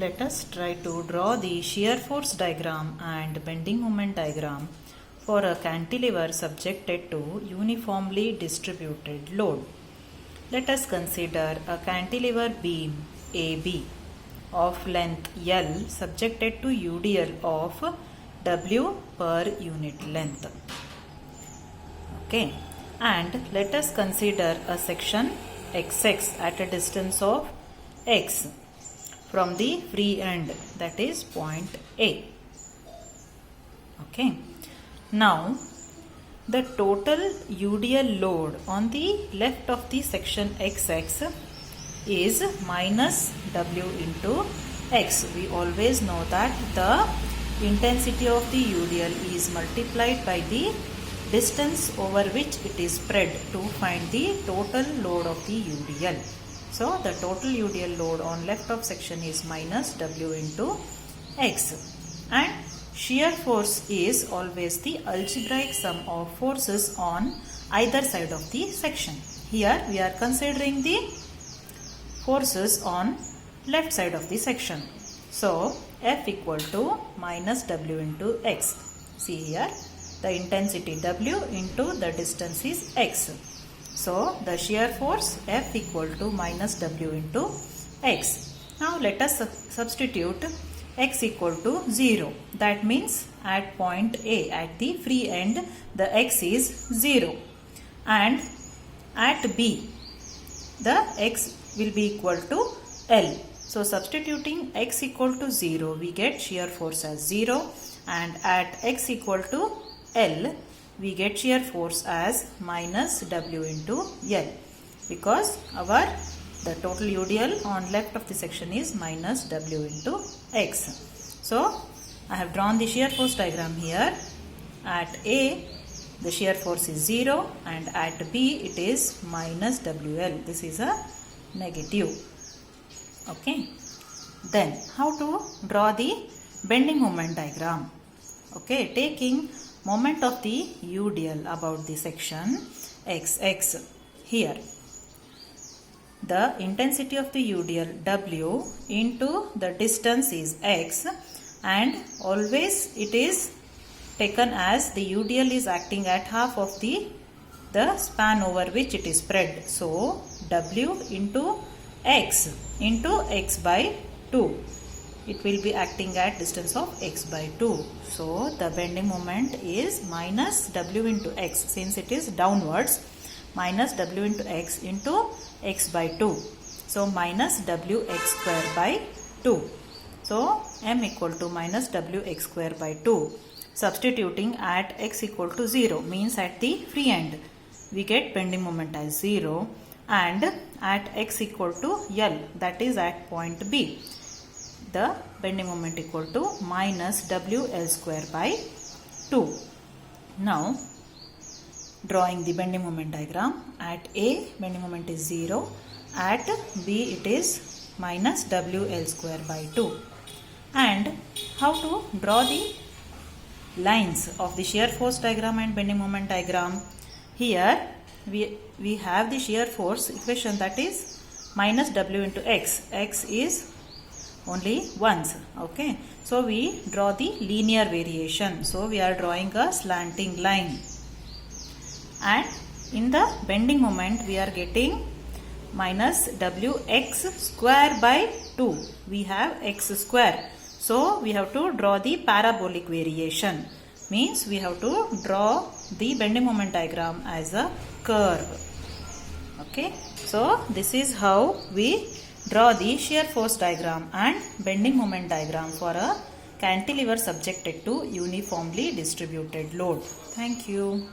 Let us try to draw the shear force diagram and bending moment diagram for a cantilever subjected to uniformly distributed load. Let us consider a cantilever beam AB of length L subjected to UDL of W per unit length. Okay, and let us consider a section XX at a distance of X from the free end, that is point A. Okay, now the total UDL load on the left of the section XX is minus W into X. We always know that the intensity of the UDL is multiplied by the distance over which it is spread to find the total load of the UDL. So the total UDL load on left of section is minus W into X, and shear force is always the algebraic sum of forces on either side of the section. Here we are considering the forces on left side of the section. So F equal to minus W into X. See here, the intensity W into the distance is X. So the shear force F equal to minus W into X. Now let us substitute X equal to 0. That means at point A, at the free end, the X is 0. And at B, the X will be equal to L. So substituting X equal to 0, we get shear force as 0. And at X equal to L, we get shear force as minus W into L, because the total UDL on left of the section is minus W into X. So I have drawn the shear force diagram here. At A, the shear force is 0, and at B it is minus WL. This is a negative. Okay. Then how to draw the bending moment diagram? Okay, taking moment of the UDL about the section XX. Here, the intensity of the UDL W into the distance is X, and always it is taken as the UDL is acting at half of the span over which it is spread. So W into X by 2. It will be acting at distance of X by 2. So the bending moment is minus W into X, since it is downwards, minus W into X by 2. So minus WX square by 2. So M equal to minus WX square by 2. Substituting at X equal to 0 means at the free end, we get bending moment as 0, and at X equal to L, that is at point B, the bending moment equal to minus WL square by 2. Now drawing the bending moment diagram, at A bending moment is 0, at B it is minus WL square by 2. And how to draw the lines of the shear force diagram and bending moment diagram? Here we have the shear force equation, that is minus W into X. X is only once. Okay, so we draw the linear variation. So we are drawing a slanting line, and in the bending moment we are getting minus WX square by 2. We have X square, so we have to draw the parabolic variation, means we have to draw the bending moment diagram as a curve. Okay, so this is how we draw the shear force diagram and bending moment diagram for a cantilever subjected to uniformly distributed load. Thank you.